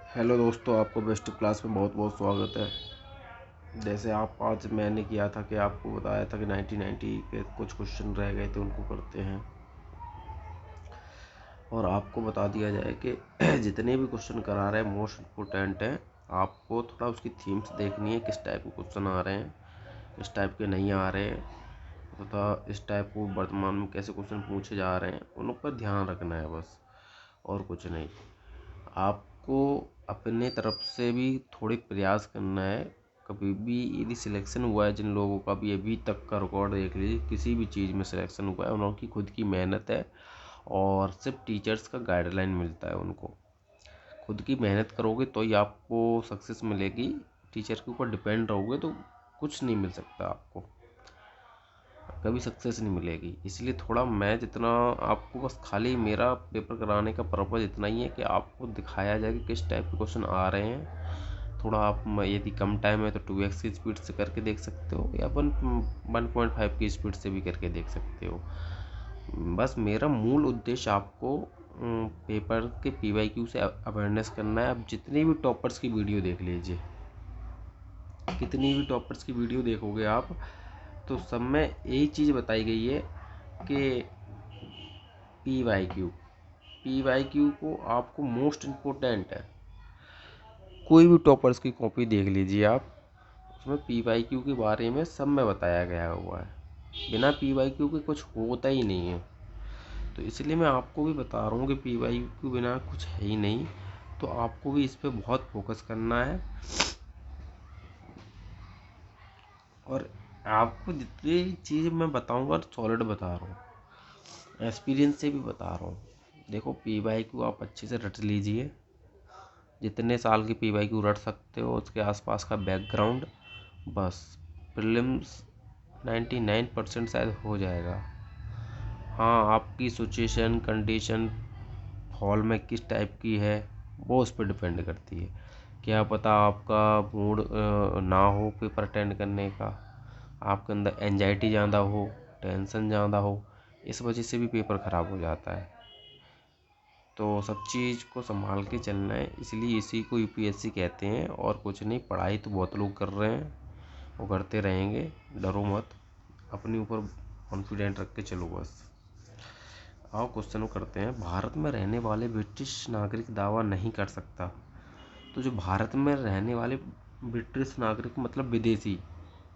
Hello दोस्तों, आपको best class में बहुत बहुत स्वागत है। जैसे आप आज मैंने किया था कि आपको बताया था कि 1990 के कुछ क्वेश्चन रह गए थे, उनको करते हैं। और आपको बता दिया जाए कि जितने भी क्वेश्चन करा रहे हैं मोस्ट इम्पोर्टेंट है। आपको थोड़ा उसकी थीम्स देखनी है, किस टाइप के क्वेश्चन आ रहे हैं, किस टाइप के नहीं आ रहे हैं, तथा इस टाइप को वर्तमान में कैसे क्वेश्चन पूछे जा रहे हैं, उन पर ध्यान रखना है बस, और कुछ नहीं। आपको अपने तरफ से भी थोड़ी प्रयास करना है। कभी भी यदि सिलेक्शन हुआ है, जिन लोगों का भी अभी तक का रिकॉर्ड देख लीजिए, किसी भी चीज़ में सिलेक्शन हुआ है, उनकी खुद की मेहनत है और सिर्फ टीचर्स का गाइडलाइन मिलता है उनको। खुद की मेहनत करोगे तो ही आपको सक्सेस मिलेगी। टीचर के ऊपर डिपेंड रहोगे तो कुछ नहीं मिल सकता आपको, कभी सक्सेस नहीं मिलेगी। इसलिए थोड़ा मैं जितना आपको, बस खाली मेरा पेपर कराने का पर्पज़ इतना ही है कि आपको दिखाया जाए कि किस टाइप के क्वेश्चन आ रहे हैं। थोड़ा आप यदि कम टाइम है तो 2x की स्पीड से करके देख सकते हो, या 1.5 की स्पीड से भी करके देख सकते हो। बस मेरा मूल उद्देश्य आपको पेपर के PYQ से अवेयरनेस करना है। अब जितनी भी टॉपर्स की वीडियो देख लीजिए, कितनी भी टॉपर्स की वीडियो देखोगे आप, तो सब में यही चीज़ बताई गई है कि पी वाई क्यू को आपको मोस्ट इम्पोर्टेंट है। कोई भी टॉपर्स की कॉपी देख लीजिए आप, उसमें PYQ के बारे में सब में बताया गया हुआ है। बिना PYQ के कुछ होता ही नहीं है। तो इसलिए मैं आपको भी बता रहा हूँ कि PYQ बिना कुछ है ही नहीं। तो आपको भी इस पर बहुत फोकस करना है, और आपको जितनी चीज़ मैं बताऊँगा सॉलिड बता रहा हूँ, एक्सपीरियंस से भी बता रहा हूँ। देखो, PYQ आप अच्छे से रट लीजिए, जितने साल की PYQ रट सकते हो, उसके आसपास का बैकग्राउंड, बस प्रीलिम्स 99% शायद हो जाएगा। हाँ, आपकी सिचुएशन कंडीशन हॉल में किस टाइप की है, वो उस पर डिपेंड करती है। क्या पता आपका मूड ना हो पेपर अटेंड करने का, आपके अंदर एंजाइटी ज़्यादा हो, टेंशन ज़्यादा हो, इस वजह से भी पेपर ख़राब हो जाता है। तो सब चीज़ को संभाल के चलना है, इसलिए इसी को UPSC कहते हैं, और कुछ नहीं। पढ़ाई तो बहुत लोग कर रहे हैं, वो करते रहेंगे, डरो मत, अपने ऊपर कॉन्फिडेंट रख के चलो बस। आओ क्वेश्चन करते हैं। भारत में रहने वाले ब्रिटिश नागरिक दावा नहीं कर सकता। तो जो भारत में रहने वाले ब्रिटिश नागरिक मतलब विदेशी,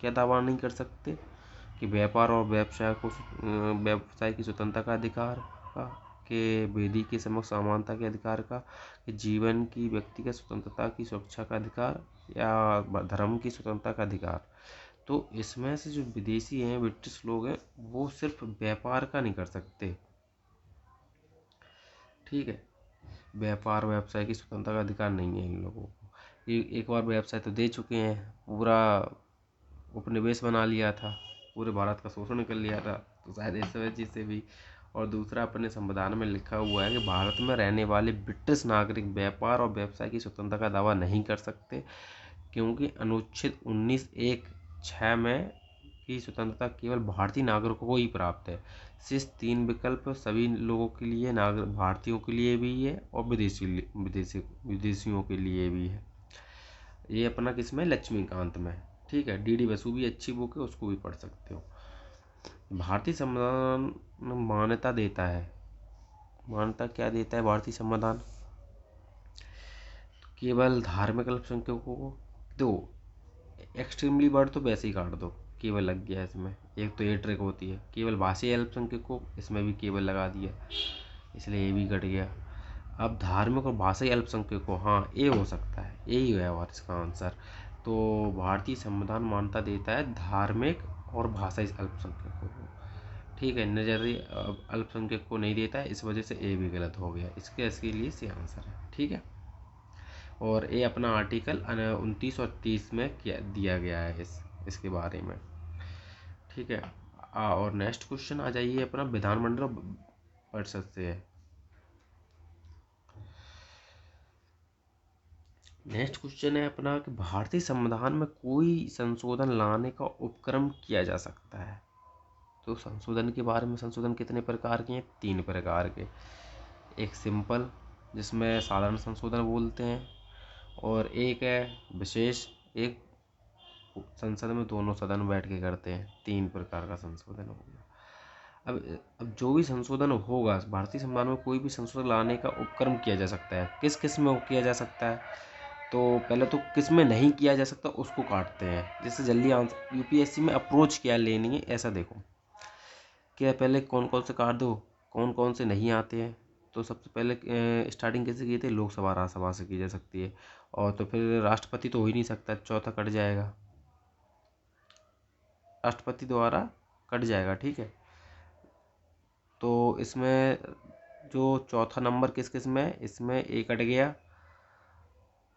क्या दावा नहीं कर सकते? कि व्यापार और व्यवसाय की स्वतंत्रता का अधिकार का, कि विधि के समक्ष समानता के अधिकार का, कि जीवन की व्यक्तिगत स्वतंत्रता की सुरक्षा का अधिकार, या धर्म की स्वतंत्रता का अधिकार। तो इसमें से जो विदेशी हैं, ब्रिटिश लोग हैं, वो सिर्फ व्यापार का नहीं कर सकते। ठीक है, व्यापार व्यवसाय की स्वतंत्रता का अधिकार नहीं है इन लोगों को। ये एक बार व्यवसाय तो दे चुके हैं, पूरा उपनिवेश बना लिया था, पूरे भारत का शोषण कर लिया था, तो शायद इस वजह से भी। और दूसरा, अपने संविधान में लिखा हुआ है कि भारत में रहने वाले ब्रिटिश नागरिक व्यापार और व्यवसाय की स्वतंत्रता का दावा नहीं कर सकते, क्योंकि अनुच्छेद 19(1)(6) में की स्वतंत्रता केवल भारतीय नागरिकों को ही प्राप्त है। शेष 3 विकल्प सभी लोगों के लिए, नागरिक भारतीयों के लिए भी है और विदेशियों के लिए भी है। ये अपना किसमें, लक्ष्मीकांत में। ठीक है, DD बसु भी अच्छी बुक है, उसको भी पढ़ सकते हो। भारतीय संविधान मान्यता देता है, मान्यता क्या देता है भारतीय संविधान? केवल धार्मिक अल्पसंख्यकों को दो, एक्सट्रीमली वर्ड तो वैसे ही काट दो, केवल लग गया इसमें। एक तो ये ट्रिक होती है, केवल भाषाई अल्पसंख्यकों को, इसमें भी केवल लगा दिया, इसलिए ये भी कट गया। अब धार्मिक और भाषाई अल्पसंख्यकों, हाँ ये हो सकता है, यही है और इसका आंसर। तो भारतीय संविधान मान्यता देता है धार्मिक और भाषाई अल्पसंख्यकों को। ठीक है, नजरी अल्पसंख्यक को नहीं देता है, इस वजह से ए भी गलत हो गया, इसके लिए से आंसर है। ठीक है, और ये अपना आर्टिकल 29 और 30 में दिया गया है इसके बारे में। ठीक है, और नेक्स्ट क्वेश्चन आ जाइए अपना विधानमंडल परिषद से है। नेक्स्ट क्वेश्चन है अपना कि भारतीय संविधान में कोई संशोधन लाने का उपक्रम किया जा सकता है। तो संशोधन के बारे में, संशोधन कितने प्रकार के हैं? 3 प्रकार के। एक सिंपल, जिसमें साधारण संशोधन बोलते हैं, और एक है विशेष, एक संसद में दोनों सदन बैठ के करते हैं। 3 प्रकार का संशोधन हो गया। अब जो भी संशोधन होगा, भारतीय संविधान में कोई भी संशोधन लाने का उपक्रम किया जा सकता है। किस किस में किया जा सकता है? तो पहले तो किस में नहीं किया जा सकता उसको काटते हैं, जैसे जल्दी आंसर। यूपीएससी में अप्रोच क्या लेनी है ऐसा देखो, क्या पहले कौन कौन से काट दो, कौन कौन से नहीं आते हैं। तो सबसे पहले स्टार्टिंग कैसे की थे? लोकसभा राज्यसभा से की जा सकती है। और तो फिर राष्ट्रपति तो हो ही नहीं सकता, चौथा कट जाएगा, राष्ट्रपति द्वारा कट जाएगा। ठीक है, तो इसमें जो चौथा नंबर किस किस में है, इसमें ए कट गया।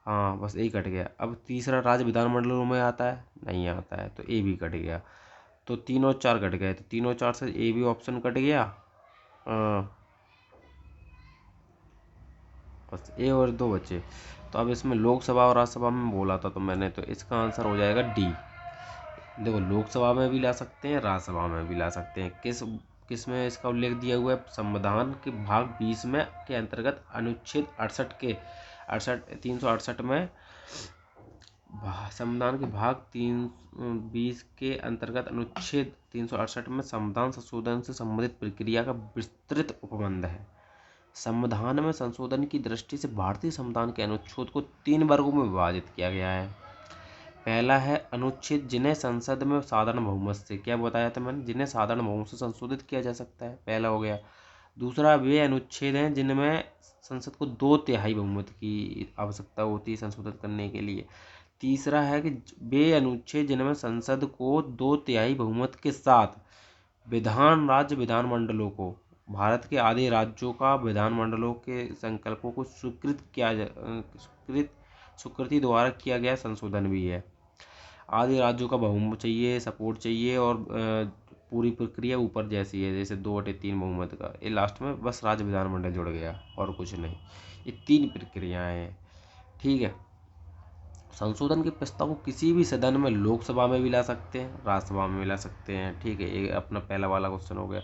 हाँ, बस ए कट गया। अब तीसरा राज्य विधानमंडलों में आता है, नहीं आता है, तो ए भी कट गया। तो 3 और 4 कट गए, तो 3 और 4 से ए भी ऑप्शन कट गया। बस ए और 2 बचे। तो अब इसमें लोकसभा और राज्यसभा में बोला था तो मैंने, तो इसका आंसर हो जाएगा डी। देखो, लोकसभा में भी ला सकते हैं, राज्यसभा में भी ला सकते हैं। किस किस में इसका उल्लेख दिया हुआ है? संविधान के भाग 20 में के अंतर्गत अनुच्छेद 68 के 368 में, संविधान के भाग 320 के अंतर्गत अनुच्छेद 368 में संविधान संशोधन से संबंधित प्रक्रिया का विस्तृत उपबंध है। संविधान में संशोधन की दृष्टि से भारतीय संविधान के अनुच्छेद को 3 वर्गों में विभाजित किया गया है। पहला है अनुच्छेद जिन्हें संसद में साधारण बहुमत से, क्या बताया था मैंने, जिन्हें साधारण बहुमत से संशोधित किया जा सकता है, पहला हो गया। दूसरा, वे अनुच्छेद हैं जिनमें संसद को 2/3 बहुमत की आवश्यकता होती है संशोधित करने के लिए। तीसरा है कि वे अनुच्छेद जिनमें संसद को 2/3 बहुमत के साथ राज्य विधानमंडलों को, भारत के आधे राज्यों का विधानमंडलों के संकल्पों को स्वीकृति द्वारा किया गया संशोधन भी है। आधे राज्यों का बहुमत चाहिए, सपोर्ट चाहिए, और पूरी प्रक्रिया ऊपर जैसी है, जैसे 2/3 बहुमत का। ये लास्ट में बस राज्य विधानमंडल जुड़ गया और कुछ नहीं। ये 3 प्रक्रियाएं हैं। ठीक है, संशोधन के प्रस्ताव को किसी भी सदन में, लोकसभा में भी ला सकते हैं, राज्यसभा में भी ला सकते हैं। ठीक है, ये अपना पहला वाला क्वेश्चन हो गया।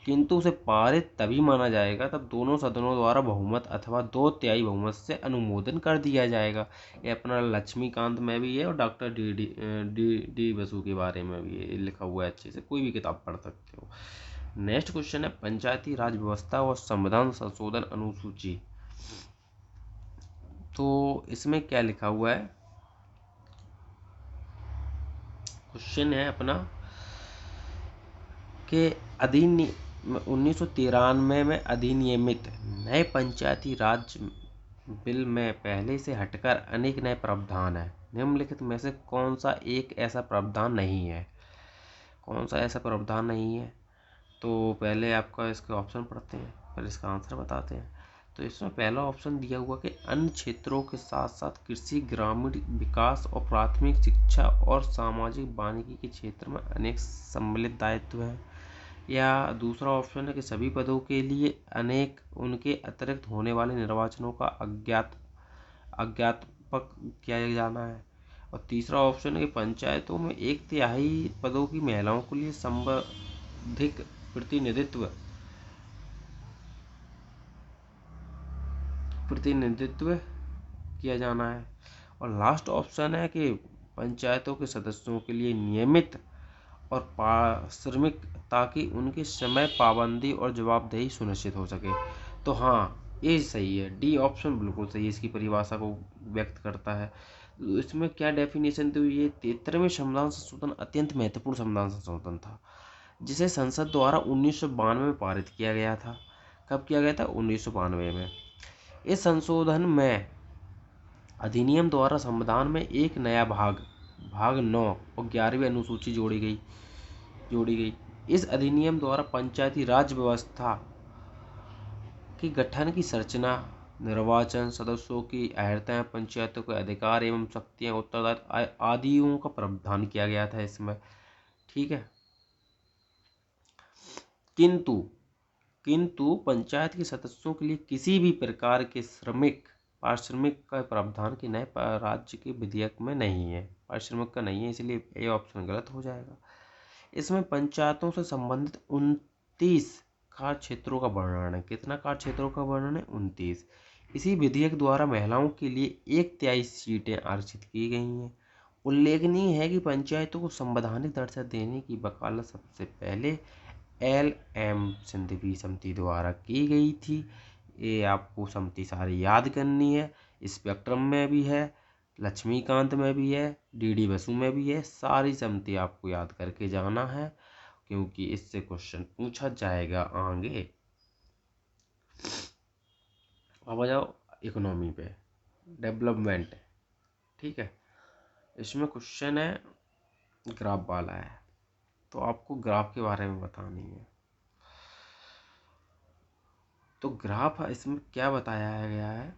किंतु उसे पारित तभी माना जाएगा तब दोनों सदनों द्वारा बहुमत अथवा 2/3 बहुमत से अनुमोदन कर दिया जाएगा। ये अपना लक्ष्मीकांत में भी है और डॉक्टर डी बसु के बारे में भी है, लिखा हुआ है, अच्छे से कोई भी किताब पढ़ सकते हो। नेक्स्ट क्वेश्चन है पंचायती राज व्यवस्था और संविधान संशोधन अनुसूची। तो इसमें क्या लिखा हुआ है? क्वेश्चन है अपना कि 1993 में अधिनियमित नए पंचायती राज बिल में पहले से हटकर अनेक नए प्रावधान हैं। निम्नलिखित में से कौन सा एक ऐसा प्रावधान नहीं है? कौन सा ऐसा प्रावधान नहीं है? तो पहले आपका इसके ऑप्शन पढ़ते हैं, फिर इसका आंसर बताते हैं। तो इसमें पहला ऑप्शन दिया हुआ कि अन्य क्षेत्रों के साथ साथ कृषि, ग्रामीण विकास और प्राथमिक शिक्षा और सामाजिक वानिकी के क्षेत्र में अनेक सम्मिलित दायित्व हैं। या दूसरा ऑप्शन है कि सभी पदों के लिए अनेक उनके अतिरिक्त होने वाले निर्वाचनों का अज्ञापक किया जाना है। और तीसरा ऑप्शन है कि पंचायतों में 1/3 पदों की महिलाओं के लिए संबंधित प्रतिनिधित्व किया जाना है। और लास्ट ऑप्शन है कि पंचायतों के सदस्यों के लिए नियमित और पारिश्रमिक, ताकि उनकी समय पाबंदी और जवाबदेही सुनिश्चित हो सके। तो हाँ, ये सही है, डी ऑप्शन बिल्कुल सही है, इसकी परिभाषा को व्यक्त करता है। तो इसमें क्या डेफिनेशन दी हुई है? 73वें संविधान संशोधन अत्यंत महत्वपूर्ण संविधान संशोधन था, जिसे संसद द्वारा 1992 में पारित किया गया था। कब किया गया था? 1992 में। इस संशोधन में अधिनियम द्वारा संविधान में एक नया भाग 9 और 11वीं अनुसूची जोड़ी गई। इस अधिनियम द्वारा पंचायती राज व्यवस्था के गठन की संरचना, निर्वाचन, सदस्यों की अहर्ताएं, पंचायतों के अधिकार एवं शक्तियां, उत्तरदायित्व आदियों का प्रावधान किया गया था इसमें। ठीक है, किंतु पंचायत के सदस्यों के लिए किसी भी प्रकार के पारिश्रमिक का प्रावधान के नए राज्य के विधेयक में नहीं है, पारिश्रमिक का नहीं है, इसलिए ये ऑप्शन गलत हो जाएगा। इसमें पंचायतों से संबंधित 29 कार्य क्षेत्रों का वर्णन है। कितना कार्य क्षेत्रों का वर्णन है? 29। इसी विधेयक द्वारा महिलाओं के लिए 1/3 सीटें आरक्षित की गई हैं। उल्लेखनीय है कि पंचायतों को संवैधानिक दर्जा देने की वकालत सबसे पहले LM सिंघवी समिति द्वारा की गई थी। ये आपको समिति सारी याद करनी है। स्पेक्ट्रम में भी है, लक्ष्मीकांत में भी है, DD बसु में भी है। सारी समिति आपको याद करके जाना है, क्योंकि इससे क्वेश्चन पूछा जाएगा आगे। अब आ जाओ इकोनॉमी पे, डेवलपमेंट। ठीक है, इसमें क्वेश्चन है ग्राफ वाला है, तो आपको ग्राफ के बारे में बतानी है। तो ग्राफ इसमें क्या बताया गया है,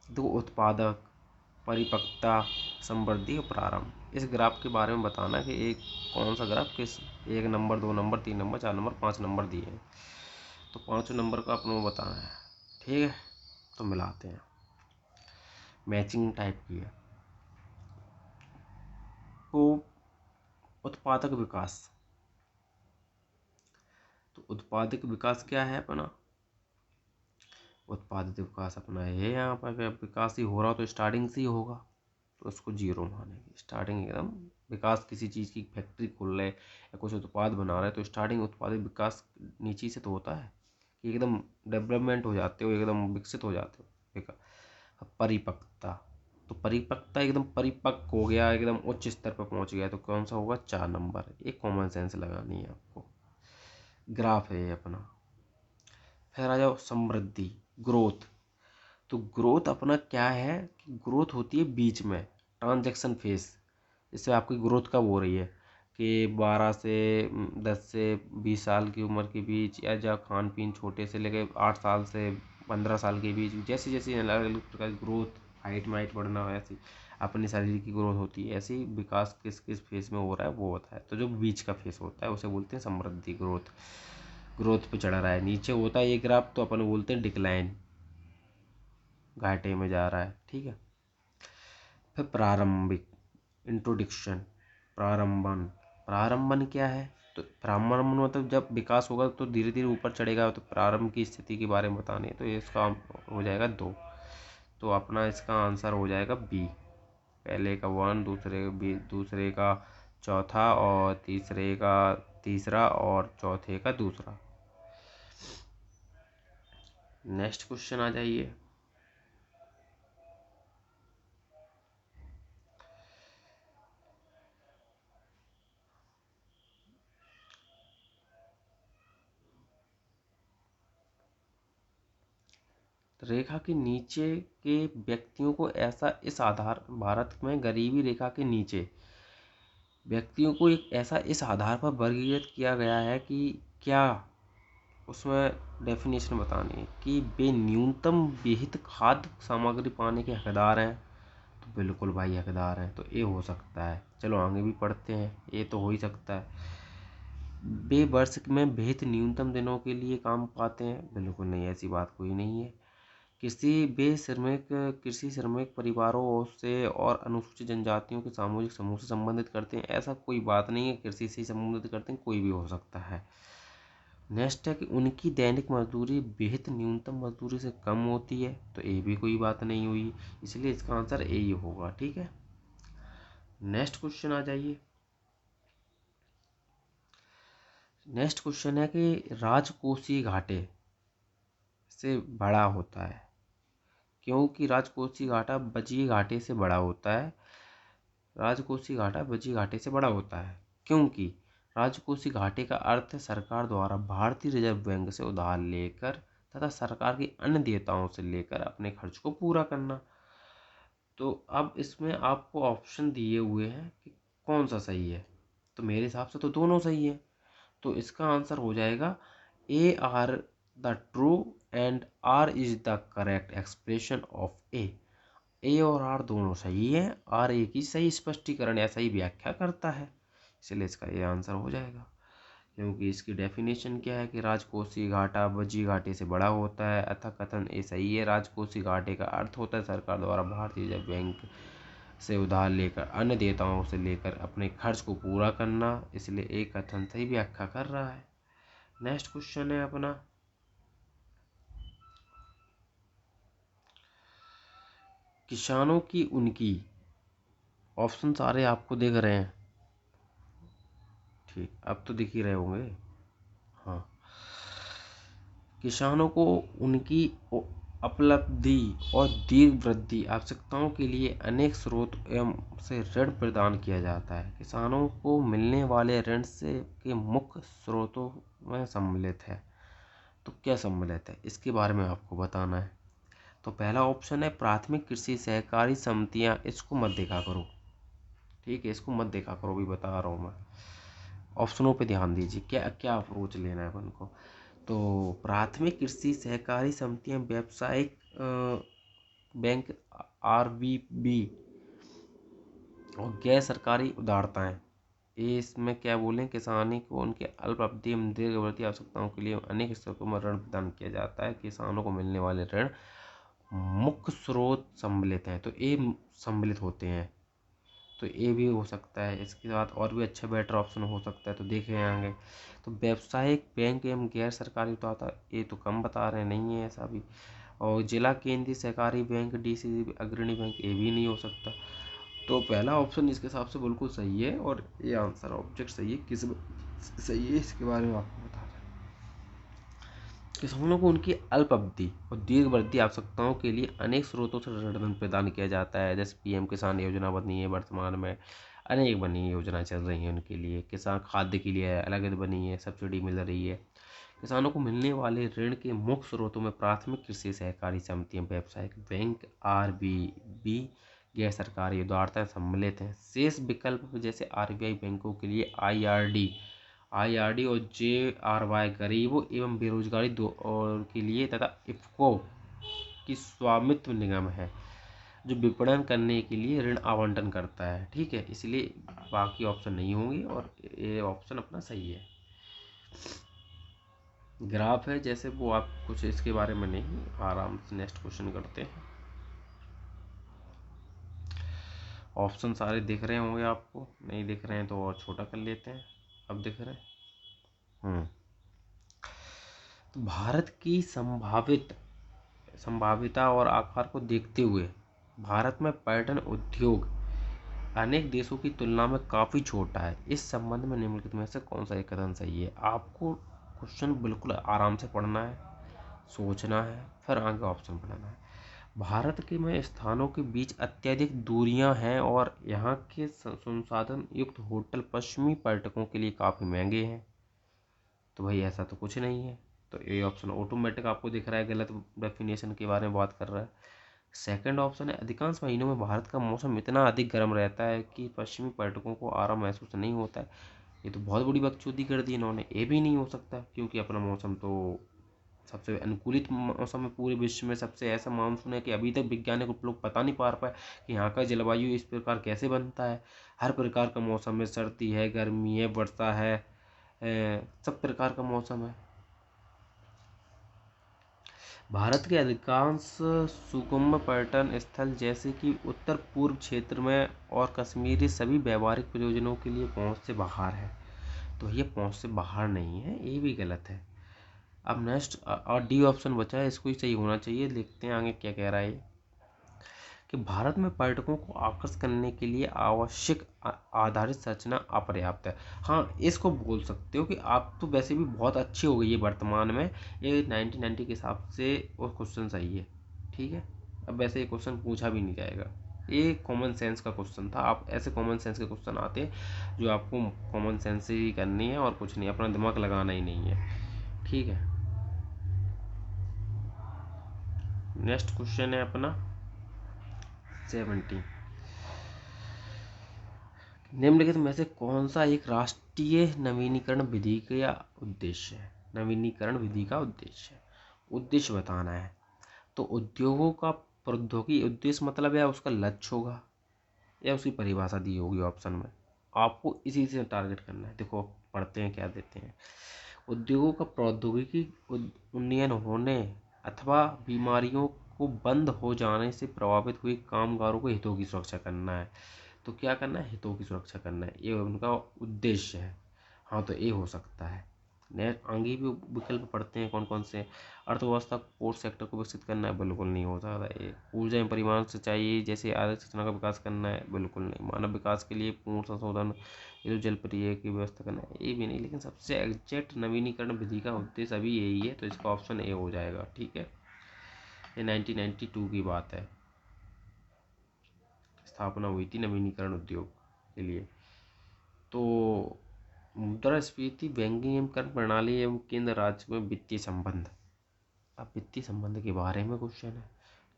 दो उत्पादक, परिपक्वता, समृद्धि और प्रारंभ। इस ग्राफ के बारे में बताना कि एक कौन सा ग्राफ किस 1 number, 2 number, 3 number, 4 number, 5 number दिए हैं, तो 5 नंबर का अपने को बताना है। ठीक है, तो मिलाते हैं, मैचिंग टाइप की है। तो उत्पादक विकास, तो उत्पादक विकास क्या है अपना, उत्पादित विकास अपना ये यहाँ पर विकास ही हो रहा हो तो स्टार्टिंग से ही होगा, तो उसको 0 मानेंगे। स्टार्टिंग एकदम विकास, किसी चीज़ की फैक्ट्री खोल रहे या कुछ उत्पाद बना रहे तो स्टार्टिंग उत्पादित विकास नीचे से तो होता है कि एकदम डेवलपमेंट हो जाते हो, एकदम विकसित हो जाते हो। परिपक्वता, तो परिपक्वता एकदम परिपक्व हो गया, एकदम उच्च स्तर पर पहुंच गया, तो कौन सा होगा, 4 नंबर। एक कॉमन सेंस लगानी है आपको। ग्राफ है ये अपना। फिर आ जाओ समृद्धि, ग्रोथ। तो ग्रोथ अपना क्या है कि ग्रोथ होती है बीच में, ट्रांजैक्शन फेस। इससे आपकी ग्रोथ कब हो रही है कि 12 से 10 से 20 साल की उम्र के बीच, या जब खान पीन छोटे से लेके 8 साल से 15 साल के बीच, जैसे जैसे अलग अलग प्रकार की ग्रोथ, हाइट में हाइट बढ़ना, ऐसी अपने शरीर की ग्रोथ होती है। ऐसे ही विकास किस किस फेस में हो रहा है वो होता है। तो जो बीच का फेस होता है उसे बोलते हैं समृद्धि, ग्रोथ। ग्रोथ पे चढ़ रहा है, नीचे होता है ये ग्राफ तो अपन बोलते हैं डिक्लाइन, घाटे में जा रहा है। ठीक है, फिर प्रारंभिक, इंट्रोडक्शन, प्रारंभन। प्रारंभन क्या है, तो प्रारंभन मतलब जब विकास होगा तो धीरे धीरे ऊपर चढ़ेगा, तो प्रारंभ की स्थिति के बारे में बताने, तो इसका हो जाएगा 2। तो अपना इसका आंसर हो जाएगा B। पहले का 1, दूसरे B, दूसरे का चौथा, और तीसरे का तीसरा, और चौथे का दूसरा। नेक्स्ट क्वेश्चन आ जाइए। रेखा के नीचे के व्यक्तियों को ऐसा, इस आधार, भारत में गरीबी रेखा के नीचे व्यक्तियों को एक ऐसा इस आधार पर वर्गीकृत किया गया है कि क्या, उसमें डेफिनेशन बतानी है कि वे न्यूनतम विहित खाद्य सामग्री पाने के हकदार हैं। तो बिल्कुल भाई हकदार हैं, तो ये हो सकता है। चलो आगे भी पढ़ते हैं, ये तो हो ही सकता है। वे वर्ष में विहित न्यूनतम दिनों के लिए काम पाते हैं, बिल्कुल नहीं, ऐसी बात कोई नहीं है। कृषि श्रमिक परिवारों से और अनुसूचित जनजातियों के सामूहिक समूह से संबंधित करते हैं, ऐसा कोई बात नहीं है, कृषि से संबंधित करते हैं, कोई भी हो सकता है। नेक्स्ट है कि उनकी दैनिक मजदूरी विहित न्यूनतम मजदूरी से कम होती है, तो ये भी कोई बात नहीं हुई, इसलिए इसका आंसर ए ही होगा। ठीक है, नेक्स्ट क्वेश्चन आ जाइए। नेक्स्ट क्वेश्चन है कि राजकोषीय घाटे से बड़ा होता है, क्योंकि राजकोषीय घाटा बचीय घाटे से बड़ा होता है। राजकोषीय घाटा बचीय घाटे से बड़ा होता है क्योंकि राजकोषीय घाटे का अर्थ है सरकार द्वारा भारतीय रिजर्व बैंक से उधार लेकर तथा सरकार की अन्य देयताओं से लेकर अपने खर्च को पूरा करना। तो अब इसमें आपको ऑप्शन दिए हुए हैं कि कौन सा सही है, तो मेरे हिसाब से तो दोनों सही है। तो इसका आंसर हो जाएगा A R the true and R is the correct expression of A और आर दोनों सही है, आर एक ही सही स्पष्टीकरण या सही व्याख्या करता है, इसलिए इसका ये आंसर हो जाएगा। क्योंकि इसकी डेफिनेशन क्या है कि राजकोषीय घाटा बची घाटे से बड़ा होता है, अतः कथन ए सही है। राजकोषीय घाटे का अर्थ होता है सरकार द्वारा भारतीय रिजर्व बैंक से उधार लेकर अन्य देयताओं से लेकर अपने खर्च को पूरा करना, इसलिए एक कथन सही व्याख्या कर रहा है। नेक्स्ट क्वेश्चन है अपना, किसानों की उनकी, ऑप्शन सारे आपको दिख रहे हैं? ठीक, अब तो दिख ही रहे होंगे। हाँ, किसानों को उनकी उपलब्धि और दीर्घ वृद्धि आवश्यकताओं के लिए अनेक स्रोत एवं से ऋण प्रदान किया जाता है। किसानों को मिलने वाले ऋण से के मुख्य स्रोतों में सम्मिलित है। तो क्या सम्मिलित है, इसके बारे में आपको बताना है। तो पहला ऑप्शन है प्राथमिक कृषि सहकारी समितियां। इसको मत देखा करो, ठीक है, इसको मत देखा करो, भी बता रहा हूँ मैं। ऑप्शनों पे ध्यान दीजिए, क्या क्या अप्रोच लेना है अपन को। तो प्राथमिक कृषि सहकारी समितियां व्यावसायिक बैंक, आरबीबी, और गैर सरकारी उदारताएं। ये इसमें क्या बोलें, किसानी को उनके अल्प अवधि एवं दीर्घावधि आवश्यकताओं के लिए अनेक स्रोतों में ऋण प्रदान किया जाता है। किसानों को मिलने वाले ऋण मुख्य स्रोत सम्मिलित हैं, तो ये सम्मिलित होते हैं, तो ये भी हो सकता है। इसके बाद और भी अच्छा बेटर ऑप्शन हो सकता है, तो देखे आएंगे। तो व्यावसायिक बैंक एवं गैर सरकारी उदारता, ये तो कम बता रहे हैं, नहीं है ऐसा भी। और जिला केंद्रीय सहकारी बैंक, डीसीसी अग्रणी बैंक, ये भी नहीं हो सकता। तो पहला ऑप्शन इसके हिसाब से बिल्कुल सही है, और ये आंसर ऑब्जेक्ट सही है। किस सही है इसके बारे में आपको बता रहे हैं। किसानों को उनकी अल्प अवधि और दीर्घवृद्धि आवश्यकताओं के लिए अनेक स्रोतों से ऋण प्रदान किया जाता है। जैसे पीएम किसान योजना बनी है वर्तमान में, अनेक बनी योजना चल रही है उनके लिए। किसान खाद्य के लिए अलग बनी है, सब्सिडी मिल रही है। किसानों को मिलने वाले ऋण के मुख्य स्रोतों में प्राथमिक कृषि सहकारी समितियां, व्यावसायिक बैंक, आरबीबी, गैर सरकारी उदारताएं सम्मिलित हैं। शेष विकल्प जैसे आरबीआई बैंकों के लिए आईआरडी और जेआरवाई गरीबों एवं बेरोजगारी दो और के लिए, तथा इफको की स्वामित्व निगम है जो विपणन करने के लिए ऋण आवंटन करता है। ठीक है, इसलिए बाकी ऑप्शन नहीं होंगे और ये ऑप्शन अपना सही है। ग्राफ है जैसे वो, आप कुछ इसके बारे में नहीं, आराम से नेक्स्ट क्वेश्चन करते हैं। ऑप्शन सारे दिख रहे होंगे आपको, नहीं दिख रहे हैं तो और छोटा कर लेते हैं। अब दिख रहे हैं। तो भारत की संभाविता और आकार को देखते हुए भारत में पर्यटन उद्योग अनेक देशों की तुलना में काफ़ी छोटा है। इस संबंध में निम्नलिखित में से कौन सा एक कथन सही है। आपको क्वेश्चन बिल्कुल आराम से पढ़ना है, सोचना है, फिर आगे ऑप्शन पढ़ना है। भारत के में स्थानों के बीच अत्यधिक दूरियां हैं और यहाँ के संसाधन युक्त होटल पश्चिमी पर्यटकों के लिए काफ़ी महंगे हैं। तो भाई ऐसा तो कुछ नहीं है, तो ये ऑप्शन ऑटोमेटिक आपको दिख रहा है गलत डेफिनेशन के बारे में बात कर रहा है। सेकंड ऑप्शन है अधिकांश महीनों में भारत का मौसम इतना अधिक गर्म रहता है कि पश्चिमी पर्यटकों को आराम महसूस नहीं होता है। ये तो बहुत बड़ी बकचोदी कर दी इन्होंने, ये भी नहीं हो सकता क्योंकि अपना मौसम तो सबसे अनुकूलित मौसम है पूरे विश्व में। सबसे ऐसा मानसून है कि अभी तक वैज्ञानिक लोग पता नहीं पा पाए कि यहाँ का जलवायु इस प्रकार कैसे बनता है। हर प्रकार का मौसम है, सर्दी है, गर्मी है, वर्षा है, सब प्रकार का मौसम है। भारत के अधिकांश सुगम्य पर्यटन स्थल जैसे कि उत्तर पूर्व क्षेत्र में और कश्मीरी सभी व्यावहारिक प्रयोजनों के लिए पहुंच से बाहर है। तो ये पहुंच से बाहर नहीं है, ये भी गलत है। अब नेक्स्ट और डी ऑप्शन बचा है, इसको ही सही होना चाहिए। देखते हैं आगे क्या कह रहा है कि भारत में पर्यटकों को आकर्षित करने के लिए आवश्यक आधारित संरचना अपर्याप्त है। हाँ, इसको बोल सकते हो कि आप तो वैसे भी बहुत अच्छी हो गई है वर्तमान में, ये 1990 के हिसाब से वो क्वेश्चन सही है। ठीक है, अब वैसे ये क्वेश्चन पूछा भी नहीं जाएगा, ये कॉमन सेंस का क्वेश्चन था। आप ऐसे कॉमन सेंस के क्वेश्चन आते हैं जो आपको कॉमन सेंस से ही करनी है और कुछ नहीं, अपना दिमाग लगाना ही नहीं है। ठीक है, नेक्स्ट क्वेश्चन है अपना 70। निम्नलिखित में से कौन सा एक राष्ट्रीय नवीनीकरण विधि का उद्देश्य है। नवीनीकरण विधि का उद्देश्य बताना है। तो उद्योगों का प्रौद्योगिकी उद्देश्य मतलब या उसका लक्ष्य होगा या उसकी परिभाषा दी होगी ऑप्शन में, आपको इसी से टारगेट करना है। देखो पढ़ते हैं क्या देते हैं। उद्योगों का प्रौद्योगिकी उन्नयन होने अथवा बीमारियों को बंद हो जाने से प्रभावित हुए कामगारों के हितों की सुरक्षा करना है। तो क्या करना है, हितों की सुरक्षा करना है, ये उनका उद्देश्य है। हाँ, तो ये हो सकता है। आगे भी विकल्प पढ़ते हैं कौन कौन से। अर्थव्यवस्था कोर सेक्टर को विकसित करना है, बिल्कुल नहीं हो सकता ये। ऊर्जा एवं परिवहन से चाहिए जैसे आर्थिक संरचना का विकास करना है, बिल्कुल नहीं। मानव विकास के लिए पूर्ण संशोधन, ये तो जल परियोजना की व्यवस्था करना है, ये भी नहीं। लेकिन सबसे एग्जैक्ट नवीनीकरण विधि का उद्देश्य अभी यही है, तो इसका ऑप्शन ए हो जाएगा। ठीक है, ये 1992 की बात है, स्थापना हुई थी नवीनीकरण उद्योग के लिए। तो मुद्रास्फीति, बैंकिंग एवं कर प्रणाली एवं केंद्र राज्य में वित्तीय संबंध। अब वित्तीय संबंध के बारे में क्वेश्चन है,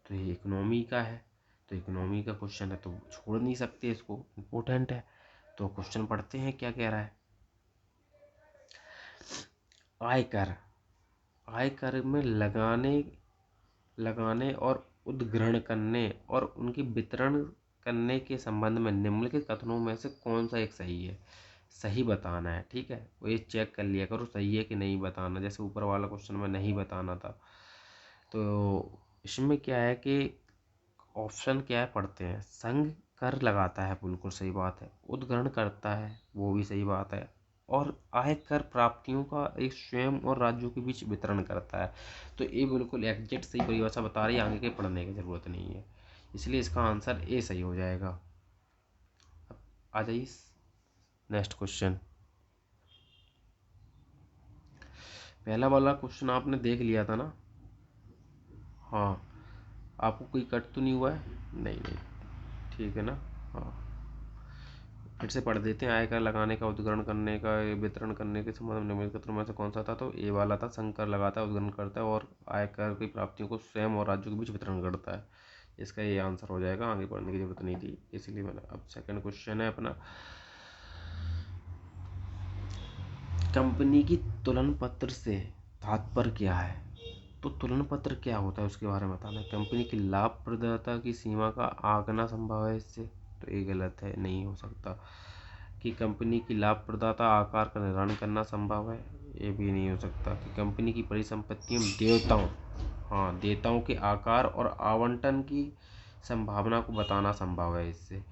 तो ये इकोनॉमी का है, तो इकोनॉमी का क्वेश्चन है तो छोड़ नहीं सकते इसको, इम्पोर्टेंट है। तो क्वेश्चन पढ़ते हैं क्या कह रहा है। आयकर, आयकर में लगाने और उद्ग्रहण करने और उनकी वितरण करने के संबंध में निम्नलिखित कथनों में से कौन सा एक सही है, सही बताना है। ठीक है, वो ये चेक कर लिया करो सही है कि नहीं बताना। जैसे ऊपर वाला क्वेश्चन में नहीं बताना था, तो इसमें क्या है कि ऑप्शन क्या है पढ़ते हैं। संघ कर लगाता है, बिल्कुल सही बात है। उद्ग्रहण करता है, वो भी सही बात है। और आयकर प्राप्तियों का एक स्वयं और राज्यों के बीच वितरण करता है, तो ये बिल्कुल एग्जैक्ट सही परिभाषा बता रही है, आगे के पढ़ने की जरूरत नहीं है, इसलिए इसका आंसर ए सही हो जाएगा। अब आ जाइए नेक्स्ट क्वेश्चन। पहला वाला क्वेश्चन आपने देख लिया था ना। हाँ, आपको कोई कट तो नहीं हुआ है? नहीं नहीं, ठीक है ना। हाँ, फिर से पढ़ देते हैं। आयकर लगाने का, उद्ग्रहण करने का, वितरण करने के संबंध में निम्नलिखित कथनों में से कौन सा था, तो ए वाला था। संघ कर लगाता है, उद्ग्रहण करता है और आयकर की प्राप्तियों को स्वयं और राज्यों के बीच वितरण करता है। इसका ये आंसर हो जाएगा, आगे पढ़ने की जरूरत नहीं थी, इसीलिए मैंने। अब सेकंड क्वेश्चन है अपना, कंपनी की तुलन पत्र से तात्पर्य क्या है। तो तुलन पत्र क्या होता है उसके बारे में बताना है। कंपनी की लाभप्रदता की सीमा का आंकना संभव है इससे, तो ये गलत है, नहीं हो सकता। कि कंपनी की लाभप्रदता आकार का निर्धारण करना संभव है, ये भी नहीं हो सकता। कि कंपनी की परिसंपत्तियों में देयताओं, हाँ देयताओं के आकार और आवंटन की संभावना को बताना संभव है इससे,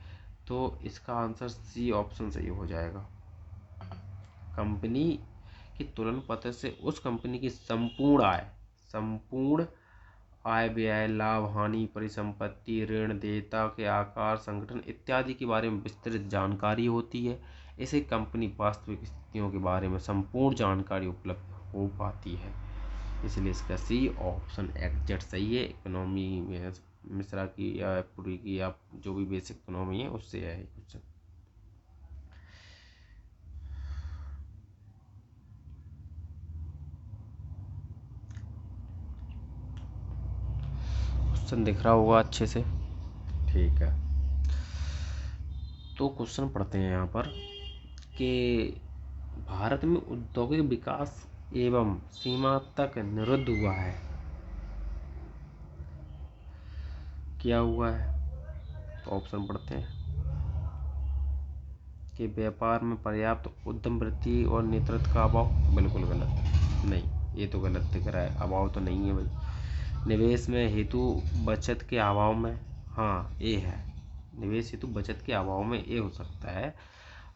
तो इसका आंसर सी ऑप्शन सही हो जाएगा। कंपनी की तुलन पत्र से उस कंपनी की संपूर्ण आय व्यय, लाभ हानि, परिसंपत्ति, ऋण, देयता के आकार, संगठन इत्यादि के बारे में विस्तृत जानकारी होती है। इसे कंपनी वास्तविक स्थितियों के बारे में संपूर्ण जानकारी उपलब्ध हो पाती है, इसलिए इसका सी ऑप्शन एग्जैक्ट सही है। इकोनॉमी में मिश्रा की या पूरी की या जो भी बेसिक इकोनॉमी है उससे है क्वेश्चन। क्वेश्चन दिख रहा होगा अच्छे से, ठीक है। तो क्वेश्चन पढ़ते हैं यहाँ पर कि भारत में औद्योगिक विकास एवं सीमा तक निरुद्ध हुआ है, क्या हुआ है। तो ऑप्शन पढ़ते हैं कि व्यापार में पर्याप्त उद्यम वृद्धि और नेतृत्व का अभाव, बिल्कुल गलत, नहीं ये तो गलत दिख रहा है, अभाव तो नहीं है भाई। निवेश में हेतु बचत के अभाव में, हाँ ये है, निवेश हेतु बचत के अभाव में ये हो सकता है।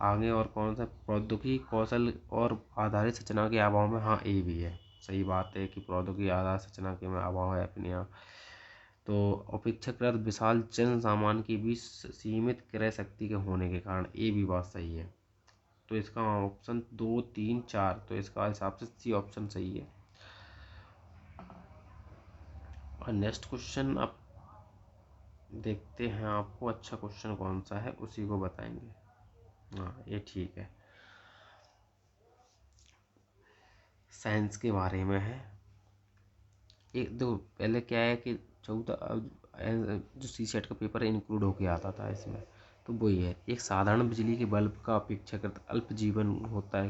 आगे और कौन सा, प्रौद्योगिकी कौशल और आधारित सूचना के अभाव में, हाँ ये भी है, सही बात है कि प्रौद्योगिकी आधारित सूचना के में अभाव है अपने यहाँ। तो अपेक्षाकृत विशाल जन सामान्य के बीच सीमित क्रय शक्ति के होने के कारण, ये भी बात सही है। तो इसका ऑप्शन 2, 3, 4, तो इसका हिसाब से सी ऑप्शन सही है। और नेक्स्ट क्वेश्चन आप देखते हैं, आपको अच्छा क्वेश्चन कौन सा है उसी को बताएंगे। हाँ ये ठीक है, साइंस के बारे में है। एक दो पहले क्या है कि 14 जो सी सेट का पेपर इंक्लूड होके आता था इसमें, तो वही है। एक साधारण बिजली के बल्ब का अपेक्षाकृत अल्प जीवन होता है,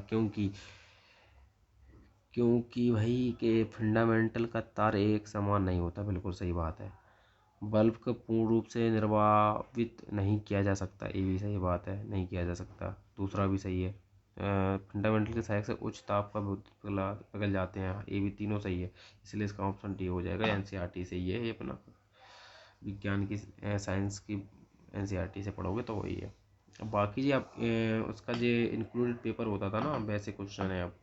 क्योंकि भाई के फंडामेंटल का तार एक समान नहीं होता, बिल्कुल सही बात है। बल्ब को पूर्ण रूप से निर्वापित नहीं किया जा सकता, ये भी सही बात है, नहीं किया जा सकता। दूसरा भी सही है, फंडामेंटल के सहायक से उच्च ताप का पिघल जाते हैं, ये भी तीनों सही है, इसलिए इसका ऑप्शन डी हो जाएगा। एनसीईआरटी से ही है ये अपना, विज्ञान की साइंस की एनसीईआरटी से पढ़ोगे तो वही है। अब बाकी जी आप उसका जो इंक्लूडेड पेपर होता था ना, वैसे क्वेश्चन है अब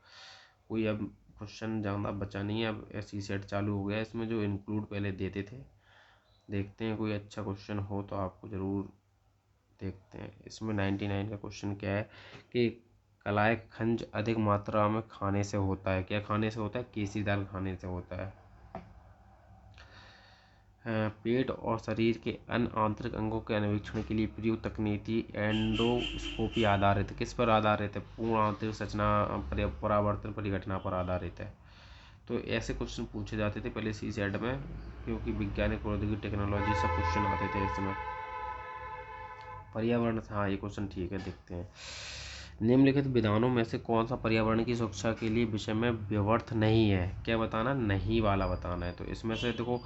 कोई अब क्वेश्चन ज़्यादा बचा नहीं है। अब ऐसी सेट चालू हो गया है इसमें, जो इंक्लूड पहले देते थे। देखते हैं कोई अच्छा क्वेश्चन हो तो आपको ज़रूर देखते हैं। इसमें 99 का क्वेश्चन क्या है कि कलाय खनिज अधिक मात्रा में खाने से होता है। क्या खाने से होता है? केसरी दाल खाने से होता है। पेट और शरीर के अन्य आंतरिक अंगों के अन्वेषण के लिए प्रयुक्त तकनीकी एंडोस्कोपी आधारित है। किस पर आधारित है? पूर्ण आंतरिक संरचना परावर्तन परिघटना पर आधारित है। तो ऐसे क्वेश्चन पूछे जाते थे पहले सी सेट में, क्योंकि वैज्ञानिक प्रौद्योगिकी टेक्नोलॉजी सब क्वेश्चन आते थे इसमें। पर्यावरण, हाँ ये क्वेश्चन ठीक है, देखते हैं। निम्नलिखित विधानों में से कौन सा पर्यावरण की सुरक्षा के लिए विषय में व्यर्थ नहीं है? क्या बताना? नहीं वाला बताना है। तो इसमें से देखो,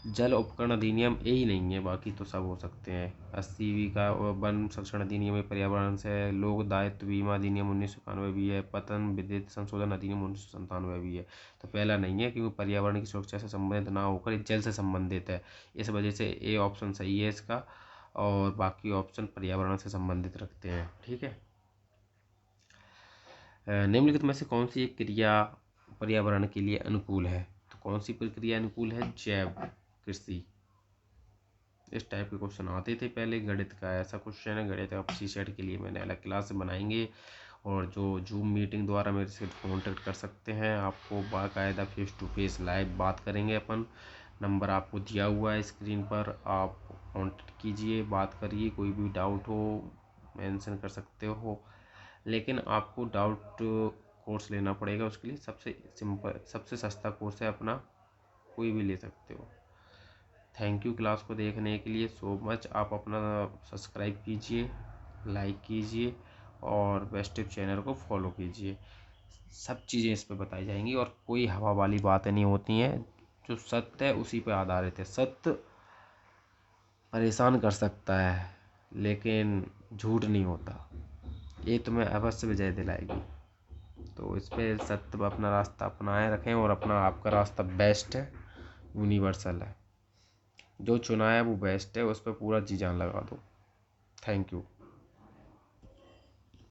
जल उपकरण अधिनियम यही नहीं है, बाकी तो सब हो सकते हैं। 80वीं का वन संरक्षण अधिनियम पर्यावरण से, लोक दायित्व बीमा अधिनियम 1991 भी है, पतन विद्युत संशोधन अधिनियम 1997 भी है। तो पहला नहीं है, क्योंकि पर्यावरण की सुरक्षा से संबंधित ना होकर जल से संबंधित है, इस वजह से ए ऑप्शन सही है इसका, और बाकी ऑप्शन पर्यावरण से संबंधित रखते हैं। ठीक है। निम्नलिखित में से कौन सी एक क्रिया पर्यावरण के लिए अनुकूल है? तो कौन सी प्रक्रिया अनुकूल है? जैव कृषि। इस टाइप के क्वेश्चन आते थे पहले। गणित का ऐसा क्वेश्चन है, गणित का सी सेट के लिए मैंने अलग क्लास बनाएंगे, और जो जूम मीटिंग द्वारा मेरे से कॉन्टेक्ट कर सकते हैं। आपको बाकायदा फेस टू फेस लाइव बात करेंगे अपन। नंबर आपको दिया हुआ है स्क्रीन पर, आप कॉन्टेक्ट कीजिए, बात करिए। कोई भी डाउट हो मेंशन कर सकते हो, लेकिन आपको डाउट कोर्स लेना पड़ेगा। उसके लिए सबसे सिंपल, सबसे सस्ता कोर्स है अपना, कोई भी ले सकते हो। थैंक यू क्लास को देखने के लिए सो मच। आप अपना सब्सक्राइब कीजिए, लाइक कीजिए, और बेस्ट टिप चैनल को फॉलो कीजिए। सब चीज़ें इस पे बताई जाएंगी, और कोई हवा वाली बातें नहीं होती हैं। जो सत्य है उसी पे आधारित है। सत्य परेशान कर सकता है, लेकिन झूठ नहीं होता। ये तुम्हें अवश्य विजय दिलाएगी। तो इस पे सत्य अपना रास्ता अपनाए रखें, और अपना आपका रास्ता बेस्ट है, यूनिवर्सल है। जो चुना है वो बेस्ट है, उस पर पूरा जी जान लगा दो। Thank you.